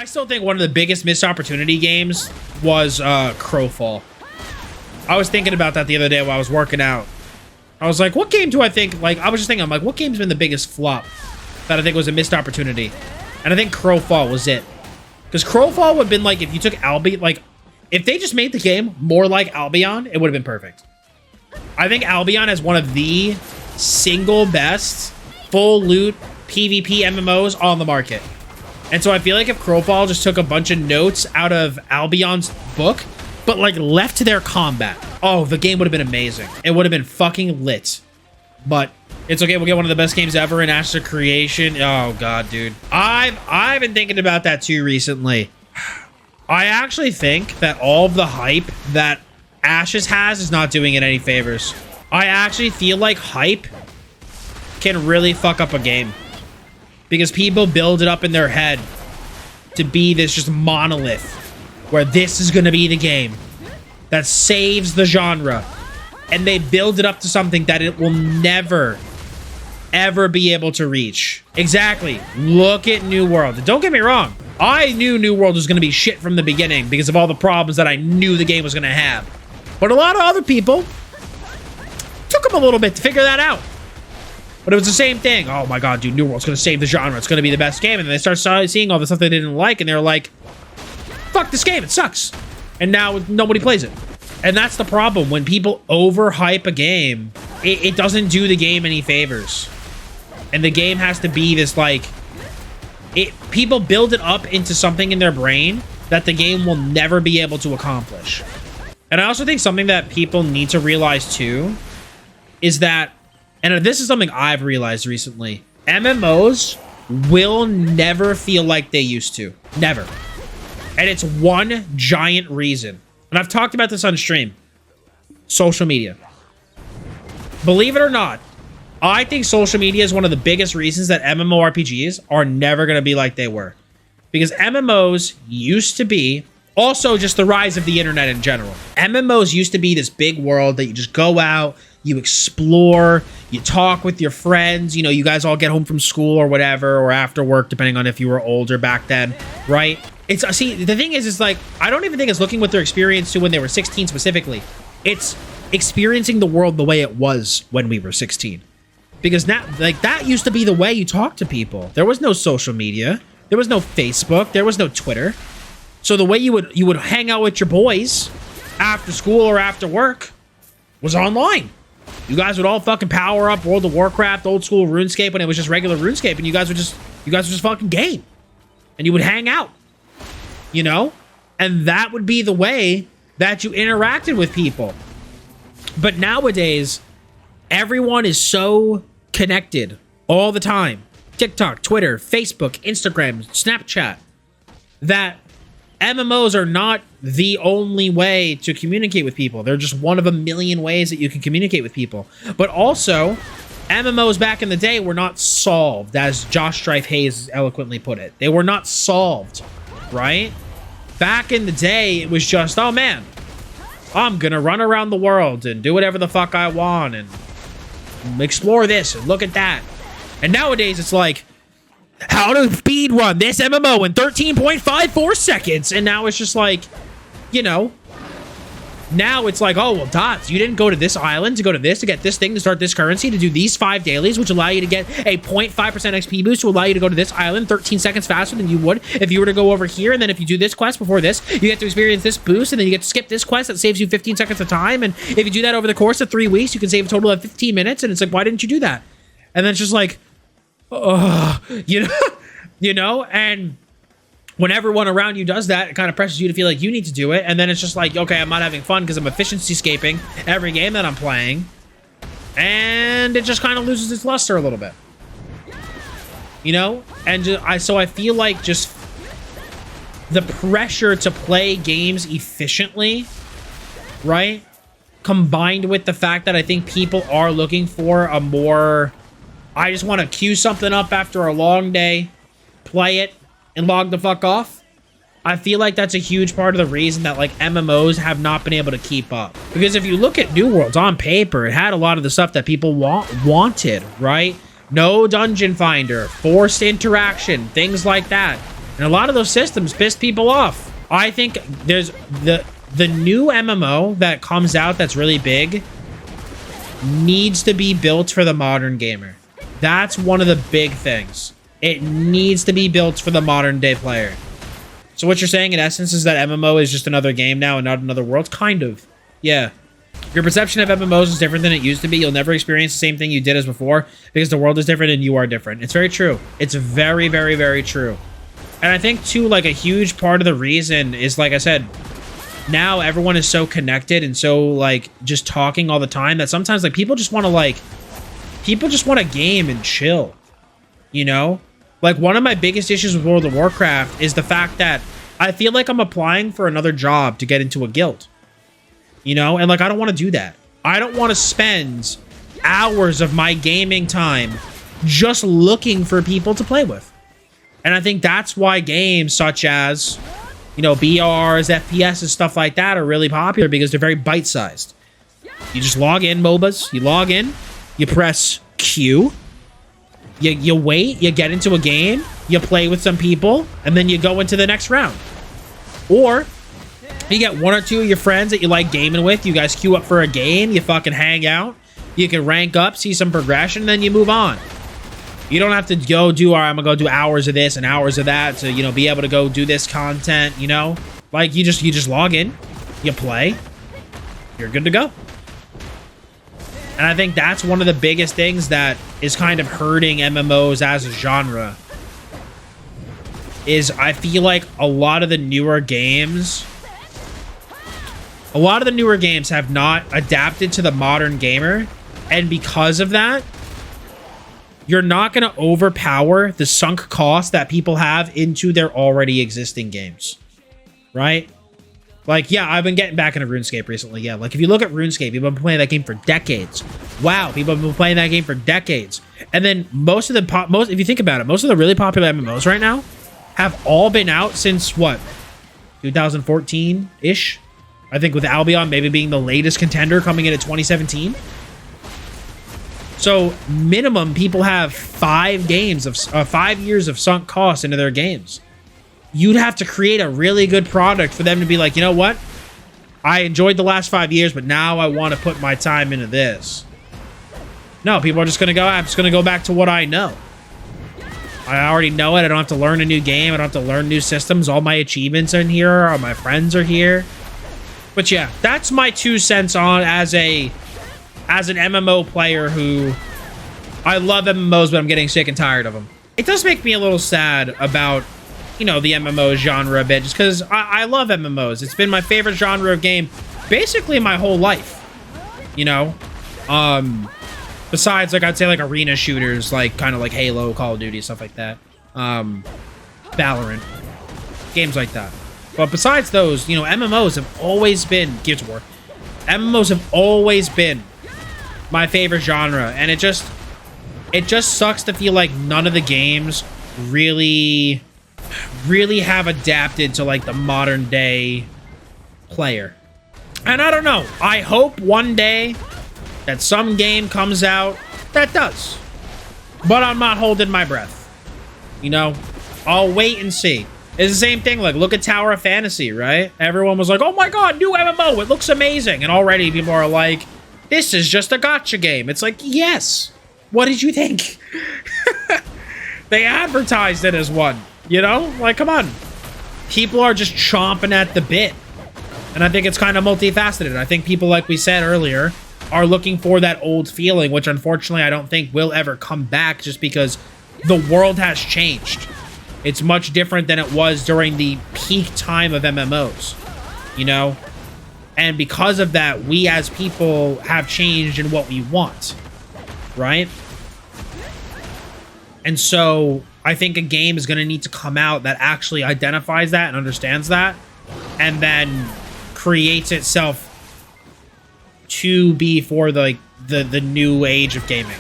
I still think one of the biggest missed opportunity games was Crowfall. I was thinking about that the other day while I was working out. I was like, what game do I think, like, I was just thinking, I'm like, what game's been the biggest flop that I think was a missed opportunity? And I think Crowfall was it. Because Crowfall would have been like, if you took Albion, like, if they just made the game more like Albion, it would have been perfect. I think Albion is one of the single best full loot PvP MMOs on the market. And so I feel like if Crowfall just took a bunch of notes out of Albion's book, but like left to their combat, oh, the game would have been amazing. It would have been fucking lit. But it's okay. We'll get one of the best games ever in Ashes of Creation. Oh god, dude. I've been thinking about that too recently. I actually think that all of the hype that Ashes has is not doing it any favors. I actually feel like hype can really fuck up a game. Because people build it up in their head to be this just monolith where this is going to be the game that saves the genre. And they build it up to something that it will never, ever be able to reach. Exactly. Look at New World. Don't get me wrong. I knew New World was going to be shit from the beginning because of all the problems that I knew the game was going to have. But a lot of other people took them a little bit to figure that out. But it was the same thing. Oh my god, dude, New World's going to save the genre. It's going to be the best game. And then they start seeing all the stuff they didn't like, and they're like, fuck this game, it sucks. And now nobody plays it. And that's the problem. When people overhype a game, it doesn't do the game any favors. And the game has to be this, like... people build it up into something in their brain that the game will never be able to accomplish. And I also think something that people need to realize too is that, and this is something I've realized recently, MMOs will never feel like they used to. Never. And it's one giant reason. And I've talked about this on stream. Social media. Believe it or not, I think social media is one of the biggest reasons that MMORPGs are never going to be like they were. Because MMOs used to be, also just the rise of the internet in general. MMOs used to be this big world that you just go out, you explore, you talk with your friends, you know, you guys all get home from school or whatever, or after work, depending on if you were older back then, right? See, the thing is like, I don't even think it's looking what their experience to when they were 16 specifically. It's experiencing the world the way it was when we were 16. Because now, like, that used to be the way you talk to people. There was no social media. There was no Facebook. There was no Twitter. So the way you would hang out with your boys after school or after work was online. You guys would all fucking power up World of Warcraft, old school RuneScape when it was just regular RuneScape, and you guys would just fucking game. And you would hang out. You know? And that would be the way that you interacted with people. But nowadays, everyone is so connected all the time. TikTok, Twitter, Facebook, Instagram, Snapchat. That MMOs are not the only way to communicate with people. They're just one of a million ways that you can communicate with people. But also, MMOs back in the day were not solved, as Josh Strife Hayes eloquently put it. They were not solved, right? Back in the day, it was just, oh man, I'm gonna run around the world and do whatever the fuck I want and explore this and look at that. And nowadays, it's like, how to speed run this MMO in 13.54 seconds. And now it's just like, you know, now it's like, oh, well, Dottz, you didn't go to this island to go to this, to get this thing, to start this currency, to do these 5 dailies, which allow you to get a 0.5% XP boost to allow you to go to this island 13 seconds faster than you would if you were to go over here. And then if you do this quest before this, you get to experience this boost, and then you get to skip this quest that saves you 15 seconds of time. And if you do that over the course of 3 weeks, you can save a total of 15 minutes. And it's like, why didn't you do that? And then it's just like, you know, and when everyone around you does that, it kind of presses you to feel like you need to do it. And then it's just like, okay, I'm not having fun because I'm efficiency scaping every game that I'm playing. And it just kind of loses its luster a little bit. You know? And so I feel like just the pressure to play games efficiently, right? Combined with the fact that I think people are looking for a more, I just want to queue something up after a long day, play it, and log the fuck off. I feel like that's a huge part of the reason that, like, MMOs have not been able to keep up. Because if you look at New Worlds on paper, it had a lot of the stuff that people wanted, right? No dungeon finder, forced interaction, things like that. And a lot of those systems piss people off. I think there's the new MMO that comes out that's really big needs to be built for the modern gamer. That's one of the big things. It needs to be built for the modern day player. So what you're saying in essence is that MMO is just another game now and not another world? Kind of. Yeah. Your perception of MMOs is different than it used to be. You'll never experience the same thing you did as before because the world is different and you are different. It's very true. It's very, very, very true. And I think too, like a huge part of the reason is, like I said, now everyone is so connected and so like just talking all the time that sometimes like people just want to game and chill, you know? Like one of my biggest issues with World of Warcraft is the fact that I feel like I'm applying for another job to get into a guild, you know? And like, I don't want to do that. I don't want to spend hours of my gaming time just looking for people to play with. And I think that's why games such as, you know, BRs, FPS, and stuff like that are really popular because they're very bite-sized. You just log in, MOBAs. You log in, you press Q, you wait, you get into a game, you play with some people, and then you go into the next round. Or you get one or two of your friends that you like gaming with, you guys queue up for a game, you fucking hang out, you can rank up, see some progression, and then you move on. You don't have to go do, all right, I'm gonna go do hours of this and hours of that to, you know, be able to go do this content, you know? Like, you just log in, you play, you're good to go. And I think that's one of the biggest things that is kind of hurting MMOs as a genre. Is I feel like a lot of the newer games have not adapted to the modern gamer. And because of that, you're not going to overpower the sunk cost that people have into their already existing games. Right? Like, yeah, I've been getting back into RuneScape recently. Yeah, like if you look at RuneScape, people have been playing that game for decades. WoW, people have been playing that game for decades. And then if you think about it, most of the really popular MMOs right now have all been out since what? 2014-ish? I think with Albion maybe being the latest contender coming in at 2017. So minimum, people have 5 years of sunk costs into their games. You'd have to create a really good product for them to be like, you know what? I enjoyed the last 5 years, but now I want to put my time into this. No, people are just going to go, I'm just going to go back to what I know. I already know it. I don't have to learn a new game. I don't have to learn new systems. All my achievements are in here. All my friends are here. But yeah, that's my 2 cents on as an MMO player who I love MMOs, but I'm getting sick and tired of them. It does make me a little sad about, you know, the MMO genre a bit, just because I love MMOs. It's been my favorite genre of game basically my whole life, you know? Besides, like, I'd say, like, arena shooters, like, kind of like Halo, Call of Duty, stuff like that. Valorant. Games like that. But besides those, you know, MMOs have always been... Gears of War. MMOs have always been my favorite genre, and it just sucks to feel like none of the games really have adapted to like the modern day player. And I don't know, I hope one day that some game comes out that does, but I'm not holding my breath, you know. I'll wait and see. It's the same thing, like look at Tower of Fantasy, right? Everyone was like, oh my god, new MMO, it looks amazing, and already people are like, this is just a gacha game. It's like, yes, what did you think? They advertised it as one. You know, like, come on. People are just chomping at the bit. And I think it's kind of multifaceted. I think people, like we said earlier, are looking for that old feeling, which unfortunately I don't think will ever come back just because the world has changed. It's much different than it was during the peak time of MMOs, you know? And because of that, we as people have changed in what we want, right? And so I think a game is going to need to come out that actually identifies that and understands that, and then creates itself to be for the new age of gaming.